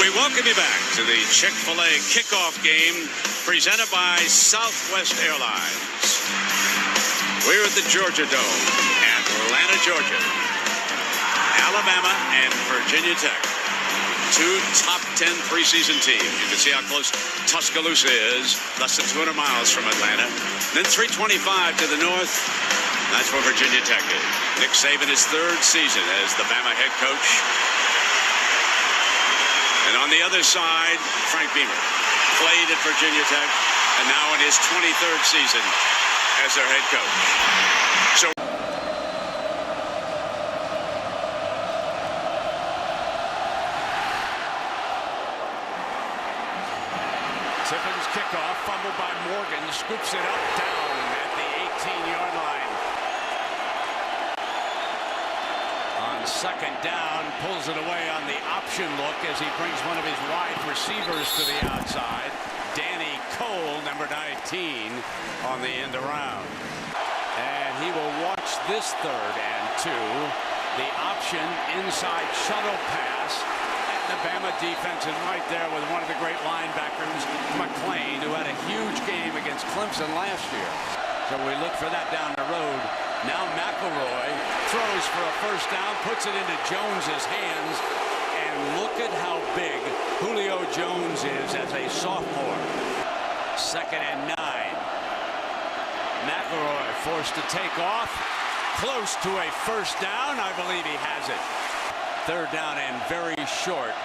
We welcome you back to the Chick-fil-A kickoff game presented by Southwest Airlines. We're at the Georgia Dome at Atlanta, Georgia. Alabama and Virginia Tech, two top 10 preseason teams. You can see how close Tuscaloosa is, less than 200 miles from Atlanta. Then 325 to the north, that's where Virginia Tech is. Nick Saban, his third season as the Bama head coach. And on the other side, Frank Beamer played at Virginia Tech and now in his 23rd season as their head coach. So Tiffin's kickoff, fumbled by Morgan, scoops it up down at the 18-yard line. On second down, pulls it away on the option look as he brings one of his wide receivers to the outside. Danny Cole, number 19, on the end around. And he will watch this 3rd and 2. The option inside shuttle pass. The Bama defense is right there with one of the great linebackers, McClain, who had a huge game against Clemson last year. So we look for that down the road. Now McElroy throws for a first down, puts it into Jones's hands, and look at how big Julio Jones is as a sophomore. 2nd and 9. McElroy forced to take off, close to a first down. I believe he has it. 3rd down and very short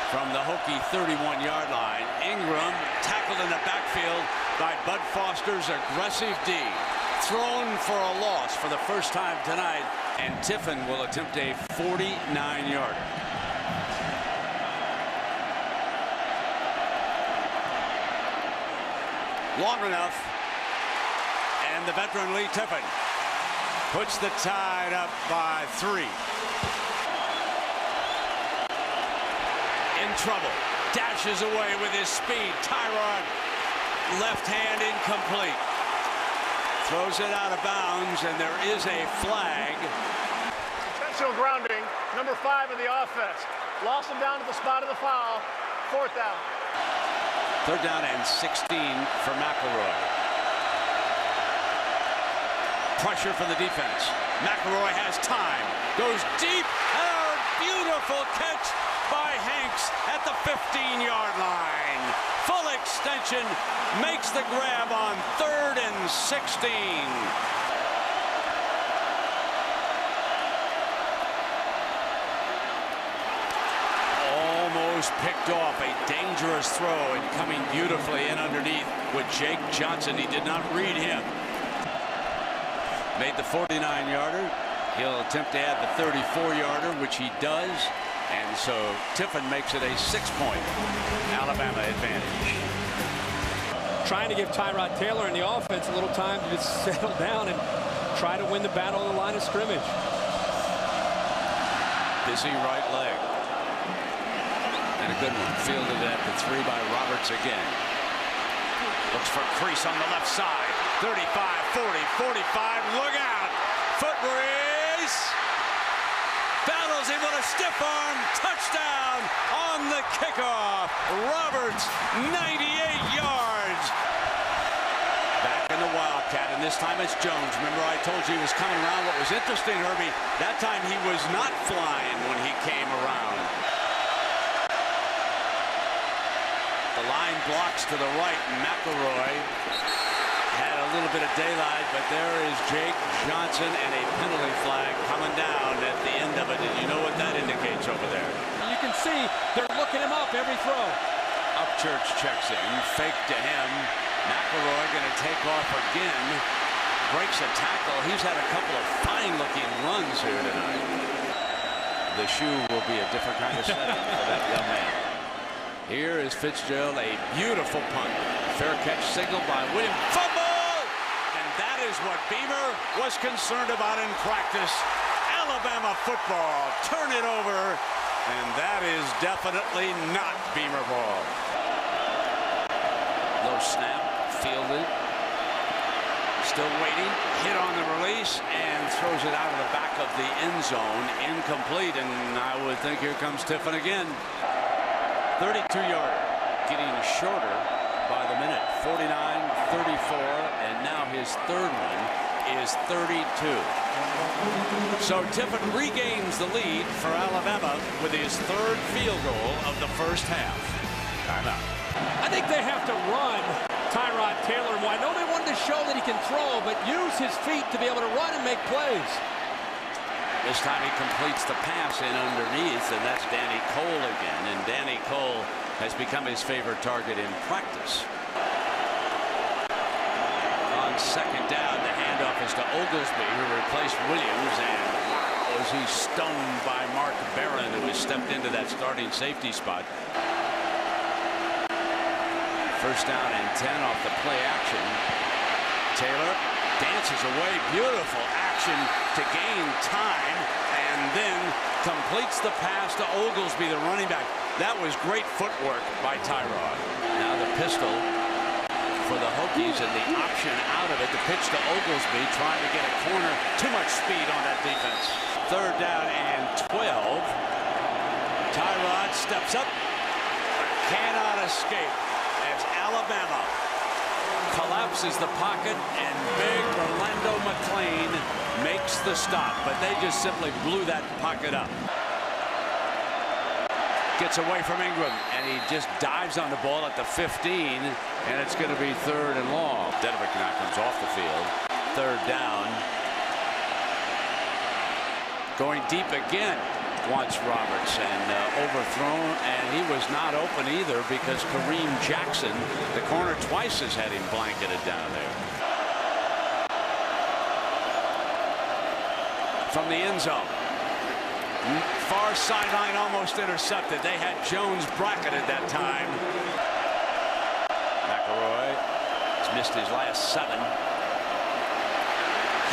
from the Hokie 31-yard line. Ingram tackled in the backfield by Bud Foster's aggressive D. Thrown for a loss for the first time tonight, and Tiffin will attempt a 49-yarder. Long enough, and the veteran Lee Tiffin puts the Tide up by 3. In trouble, dashes away with his speed. Tyrod, left hand incomplete. Throws it out of bounds, and there is a flag. Intentional grounding, number 5 of the offense. Lost him down to the spot of the foul. 4th down. 3rd down and 16 for McElroy. Pressure from the defense. McElroy has time. Goes deep. Oh, beautiful catch by Hanks at the 15-yard line. Full extension, makes the grab on 3rd and 16. Almost picked off, a dangerous throw and coming beautifully in underneath with Jake Johnson. He did not read him. Made the 49-yarder. He'll attempt to add the 34-yarder, which he does. And so Tiffin makes it a 6-point Alabama advantage. Trying to give Tyrod Taylor and the offense a little time to just settle down and try to win the battle on the line of scrimmage. Busy right leg. And a good one. Fielded at the 3 by Roberts again. Looks for crease on the left side. 35, 40, 45. Look out. Foot race. Battles him with a stiff arm. Touchdown on the kickoff. Roberts, 98 yards. Back in the Wildcat, and this time it's Jones. Remember, I told you he was coming around. What was interesting, Herbie, that time he was not flying when he came around. The line blocks to the right. McElroy had a little bit of daylight, but there is Jake Johnson and a penalty flag coming down at the end of it. And you know what that indicates over there? You can see they're looking him up every throw. Upchurch checks in, fake to him. McElroy going to take off again. Breaks a tackle. He's had a couple of fine-looking runs here tonight. The shoe will be a different kind of setting for that young man. Here is Fitzgerald, a beautiful punt. Fair catch signal by William. Fumble! And that is what Beamer was concerned about in practice. Alabama football. Turn it over. And that is definitely not Beamer ball. Low snap. Fielded. Still waiting. Hit on the release. And throws it out of the back of the end zone. Incomplete. And I would think here comes Tiffin again. 32-yarder, getting shorter by the minute. 49, 34, and now his third one is 32. So Tippett regains the lead for Alabama with his third field goal of the first half. Timeout. I think they have to run Tyrod Taylor. Well, I know they wanted to show that he can throw, but use his feet to be able to run and make plays. This time he completes the pass in underneath, and that's Danny Cole again. And Danny Cole has become his favorite target in practice. On second down, the handoff is to Oglesby, who replaced Williams, and was he stoned by Mark Barron, who has stepped into that starting safety spot. First down and 10 off the play action. Taylor dances away. Beautiful action to gain time, and then completes the pass to Oglesby, the running back. That was great footwork by Tyrod. Now the pistol for the Hokies, and the option out of it, the pitch to Oglesby, trying to get a corner. Too much speed on that defense. Third down and 12. Tyrod steps up, but cannot escape as Alabama collapses the pocket, and big Orlando McClain makes the stop, but they just simply blew that pocket up. Gets away from Ingram, and he just dives on the ball at the 15, and it's going to be third and long. Dedovic now comes off the field. Third down. Going deep again wants Roberts, and overthrown, and he was not open either because Kareem Jackson, the corner, twice has had him blanketed down there. From the end zone. Far sideline, almost intercepted. They had Jones bracketed that time. McElroy has missed his last 7.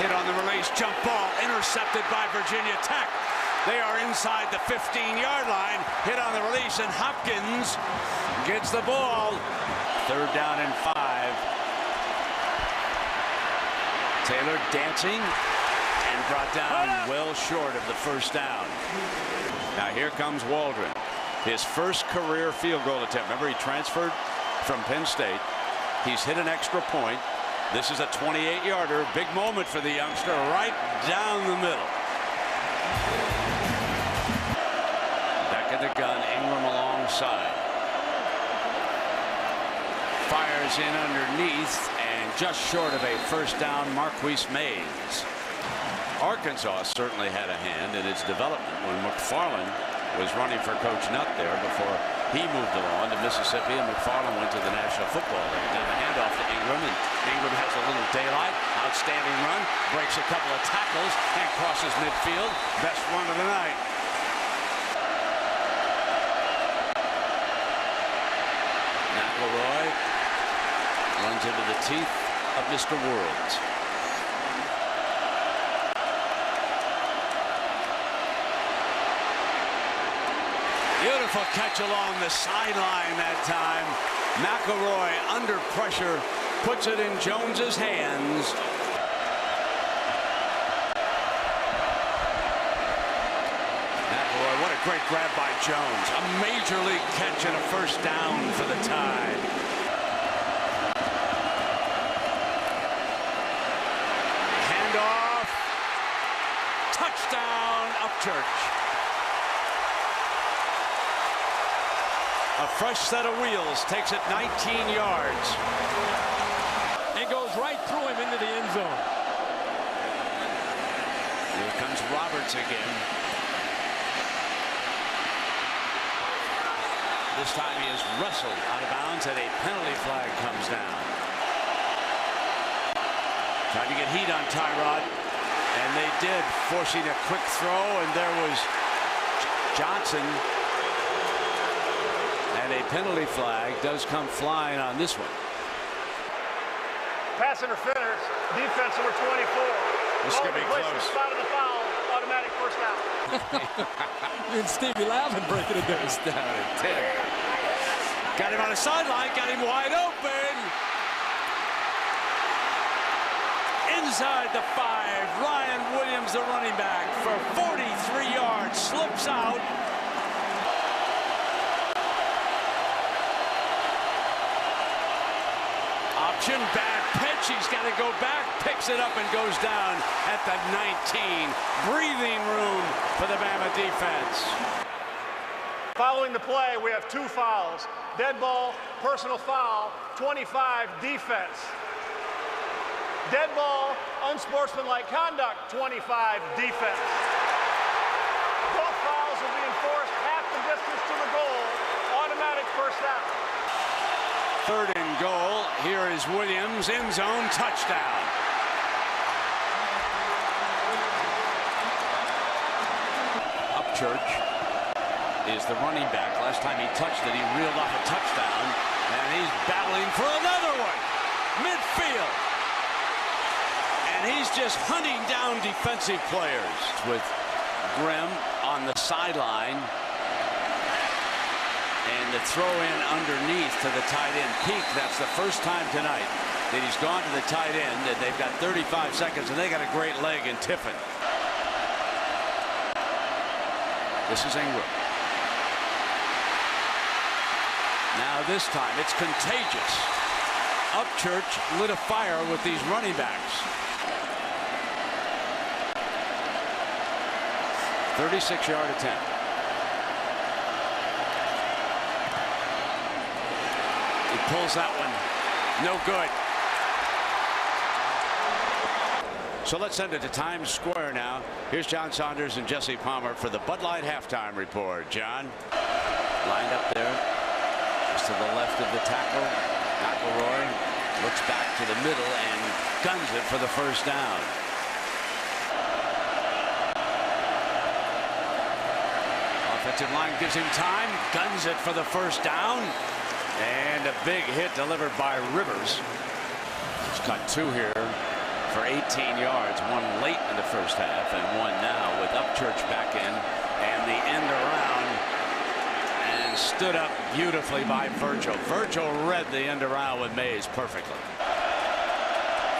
Hit on the release, jump ball, intercepted by Virginia Tech. They are inside the 15-yard line. Hit on the release, and Hopkins gets the ball. Third down and 5. Taylor dancing, and brought down well short of the first down. Now here comes Waldron. His first career field goal attempt. Remember, he transferred from Penn State. He's hit an extra point. This is a 28-yarder. Big moment for the youngster, right down the middle. Back at the gun, Ingram alongside. Fires in underneath, and just short of a first down, Marquise Mays. Arkansas certainly had a hand in its development when McFarland was running for Coach Nutt there before he moved along to Mississippi, and McFarland went to the National Football League. Now the handoff to Ingram, and Ingram has a little daylight. Outstanding run, breaks a couple of tackles, and crosses midfield. Best run of the night. McElroy runs into the teeth of Mr. World. Beautiful catch along the sideline that time. McElroy under pressure puts it in Jones's hands. McElroy, what a great grab by Jones. A major league catch and a first down for the Tide. Handoff. Touchdown, Upchurch. A fresh set of wheels, takes it 19 yards. And goes right through him into the end zone. Here comes Roberts again. This time he is wrestled out of bounds, and a penalty flag comes down. Trying to get heat on Tyrod, and they did, forcing a quick throw, and there was Johnson. And a penalty flag does come flying on this one. Pass interference, defense number 24. This is going to be close. Spot of the foul, automatic first down. And Stevie Lavin breaking it down. It's down at 10. Got him on the sideline, got him wide open. Inside the 5, Ryan Williams, the running back, for 43 yards, slips out. option, bad pitch. He's got to go back, picks it up and goes down at the 19. Breathing room for the Bama defense. Following the play, we have 2 fouls. Dead ball, personal foul, 25 defense. Dead ball, unsportsmanlike conduct, 25 defense. Both fouls will be enforced half the distance to the goal. Automatic first down. 3rd and goal. Here is Williams, end zone, touchdown. Upchurch is the running back. Last time he touched it, he reeled off a touchdown, and he's battling for another one. Midfield. And he's just hunting down defensive players with Grimm on the sideline. And the throw in underneath to the tight end Peak. That's the first time tonight that he's gone to the tight end, and they've got 35 seconds, and they got a great leg in Tiffin. This is Ingram. Now this time it's contagious. Upchurch lit a fire with these running backs. 36-yard attempt. He pulls that one. No good. So let's send it to Times Square now. Here's John Saunders and Jesse Palmer for the Bud Light halftime report. John, lined up there, just to the left of the tackle. McElroy looks back to the middle and guns it for the first down. Offensive line gives him time, guns it for the first down, and a big hit delivered by Rivers. He's got 2 here for 18 yards, one late in the first half and one now with Upchurch back in, and the end around, and stood up beautifully by Virgil. Virgil read the end around with Mays perfectly.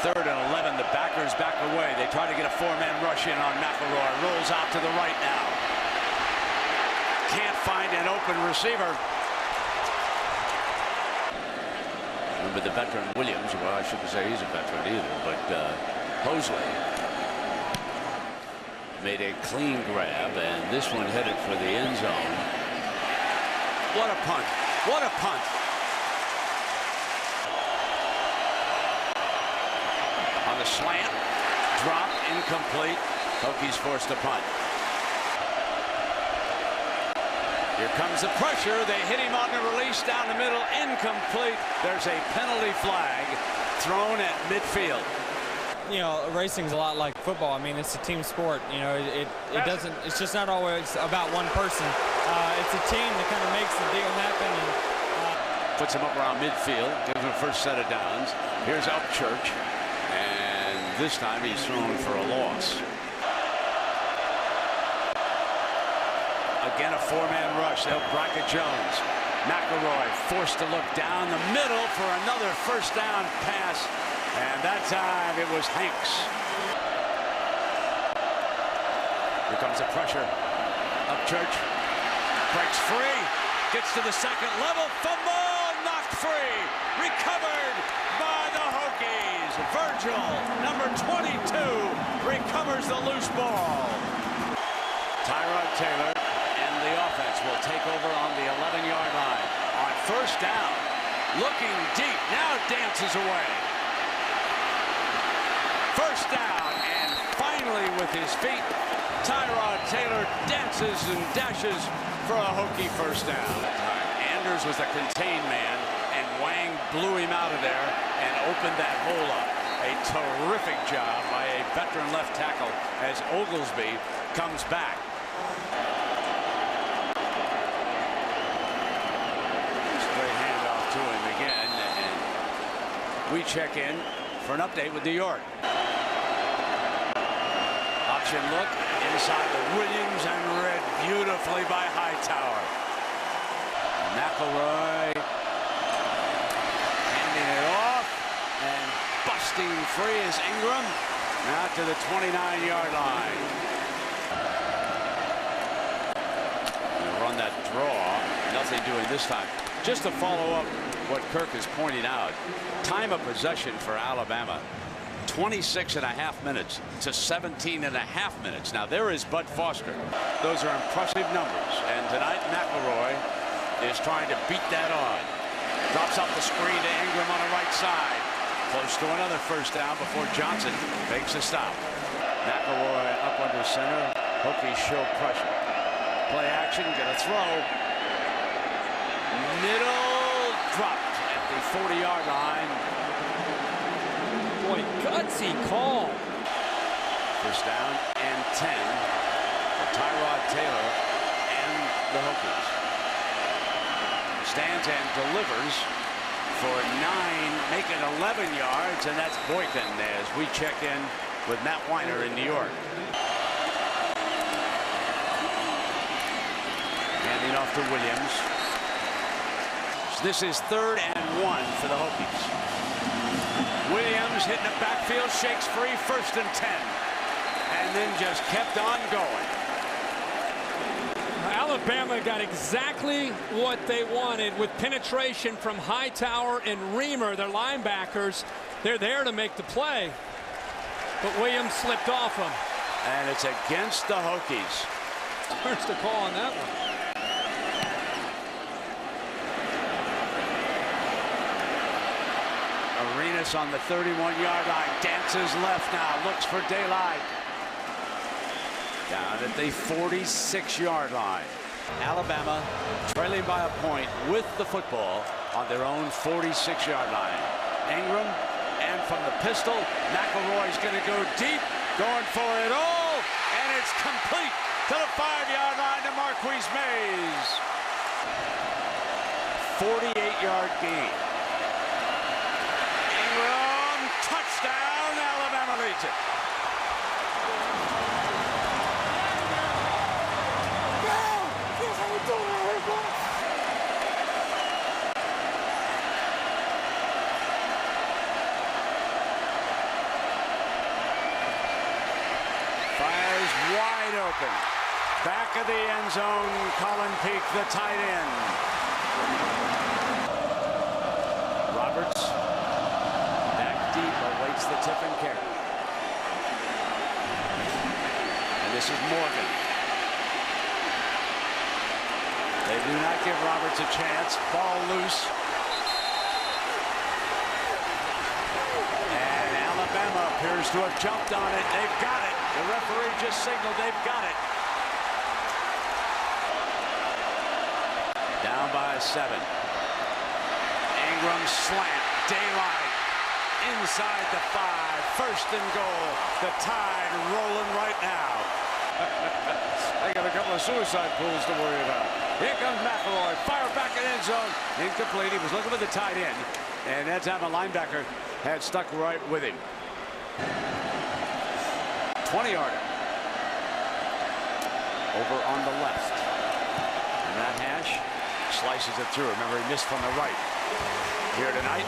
3rd and 11, the backers back away. They try to get a 4-man rush in on McElroy. Rolls out to the right now. Can't find an open receiver. Remember the veteran Williams. Well, I shouldn't say he's a veteran either, but Hosley made a clean grab, and this one headed for the end zone. What a punt. What a punt. On the slant, drop, incomplete. Hokies forced to punt. Here comes the pressure. They hit him on the release down the middle. Incomplete. There's a penalty flag thrown at midfield. You know, racing's a lot like football. I mean, it's a team sport. You know, it doesn't. It's just not always about one person. It's a team that kind of makes the deal happen. And, puts him up around midfield. Gives him a first set of downs. Here's Upchurch, and this time he's thrown for a loss. Again, a 4-man rush. They'll bracket Jones. McElroy forced to look down the middle for another first down pass. And that time it was Hanks. Here comes the pressure. Upchurch breaks free. Gets to the second level. Fumble knocked free. Recovered by the Hokies. Virgil, number 22, recovers the loose ball. Tyrod Taylor and the offense will take over on the 11-yard line. On first down, looking deep, now dances away. First down, and finally with his feet, Tyrod Taylor dances and dashes for a Hokie first down. Anders was the contained man, and Wang blew him out of there and opened that hole up. A terrific job by a veteran left tackle as Oglesby comes back. Straight handoff to him again, and we check in for an update with New York. Option look inside the Williams and read beautifully by Hightower. McElroy handing it off and busting free is Ingram. Now to the 29-yard line. Run that draw. nothing doing this time. Just to follow up what Kirk is pointing out, time of possession for Alabama, 26.5 minutes to 17.5 minutes. Now there is Bud Foster. Those are impressive numbers. And tonight McElroy is trying to beat that on. Drops off the screen to Ingram on the right side. Close to another first down before Johnson makes a stop. McElroy up under center. Hokies show pressure. Play action, gonna throw. Middle dropped at the 40-yard line. Boy, gutsy call. First down and 10 for Tyrod Taylor and the Hokies. Stands and delivers for 9, making 11 yards, and that's Boykin as we check in with Matt Weiner in New York. Handing off to Williams. This is 3rd and 1 for the Hokies. Williams hitting the backfield, shakes free, 1st and 10, and then just kept on going. Alabama got exactly what they wanted with penetration from Hightower and Reamer, their linebackers. They're there to make the play, but Williams slipped off them. And it's against the Hokies. Where's the call on that one? Arenas on the 31-yard line, dances left now, looks for daylight. Down at the 46-yard line. Alabama trailing by a point with the football on their own 46-yard line. Ingram, and from the pistol, McElroy's going to go deep, going for it all, and it's complete to the 5-yard line to Marquise Mays. 48-yard gain. Ingram, touchdown, Alabama leads it. Fires wide open. Back of the end zone, Colin Peak, the tight end. Roberts back deep, awaits the tip and carry. And this is Morgan. They do not give Roberts a chance. Ball loose. And Alabama appears to have jumped on it. They've got it. The referee just signaled they've got it. Down by 7. Ingram slant. Daylight. Inside the 5. 1st and goal. The Tide rolling right now. They got a couple of suicide pools to worry about. Here comes McElroy. Fire back in end zone. Incomplete. He was looking for the tight end. And that time a linebacker had stuck right with him. 20-yarder. Over on the left. And that hash slices it through. Remember, he missed from the right. Here tonight,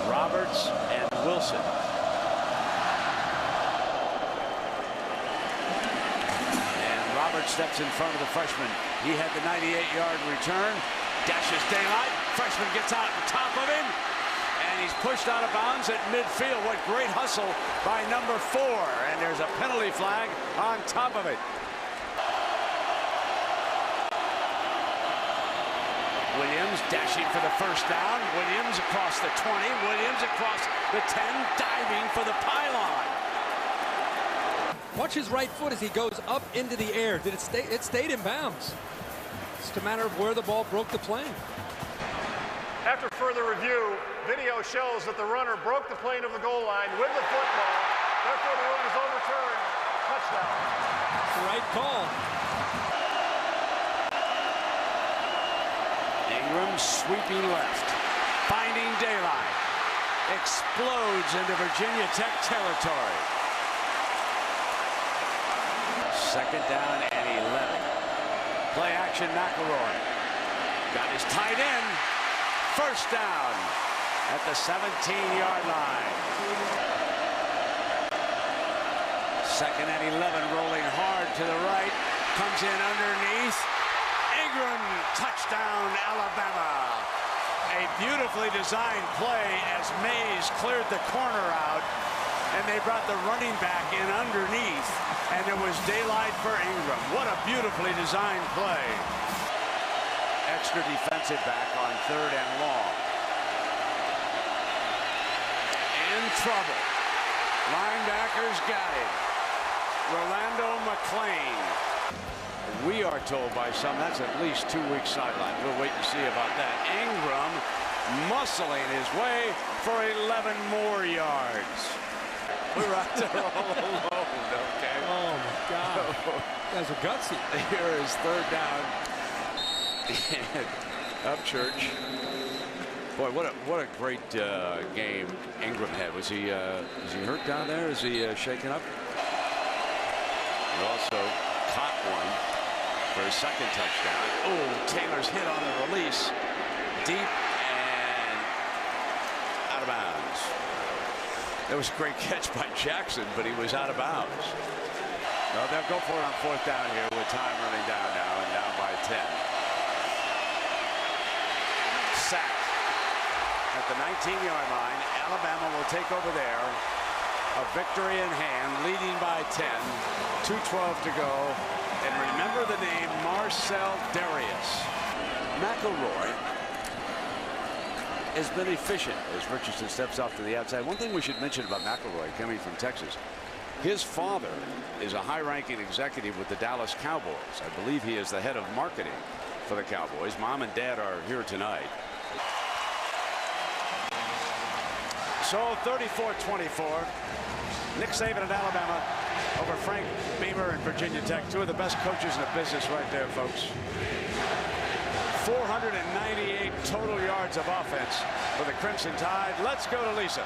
Roberts and Wilson. And Roberts steps in front of the freshman. He had the 98-yard return. Dashes daylight. Freshman gets out on top of him. And he's pushed out of bounds at midfield. What great hustle by number 4. And there's a penalty flag on top of it. Williams dashing for the first down. Williams across the 20. Williams across the 10, diving for the pylon. Watch his right foot as he goes up into the air. Did it stay? It stayed in bounds. It's a matter of where the ball broke the plane. After further review, video shows that the runner broke the plane of the goal line with the football. Therefore, the run is overturned. Touchdown. It's the right call. Ingram sweeping left, finding daylight, explodes into Virginia Tech territory. 2nd down and 11. Play action, McElroy. Got his tight end. 1st down at the 17-yard line. 2nd and 11, rolling hard to the right. Comes in underneath. Ingram, touchdown, Alabama. A beautifully designed play as Mays cleared the corner out, and they brought the running back in underneath, and it was daylight for Ingram. What a beautifully designed play. Extra defensive back on 3rd and long. In trouble. Linebackers got him. Rolando McClain. We are told by some that's at least 2 weeks sideline. We'll wait and see about that. Ingram muscling his way for 11 more yards. We're out there all alone, okay? Oh, my God. Guys are gutsy. Here is 3rd down. Upchurch. Boy, what a great game Ingram had. Was he hurt down there? Is he shaken up? He also caught one for his 2nd touchdown. Oh, Taylor's hit on the release. Deep and out of bounds. That was a great catch by Jackson, but he was out of bounds. No, they'll go for it on 4th down here with time running down now and down by 10. Sack at the 19-yard line. Alabama will take over there. A victory in hand, leading by 10. 2:12 to go. And remember the name Marcel Darius. McElroy has been efficient as Richardson steps off to the outside. One thing we should mention about McElroy coming from Texas. His father is a high-ranking executive with the Dallas Cowboys. I believe he is the head of marketing for the Cowboys. Mom and Dad are here tonight. So 34-24. Nick Saban at Alabama over Frank Beamer and Virginia Tech. 2 of the best coaches in the business right there, folks. 498 total yards of offense for the Crimson Tide. Let's go to Lisa.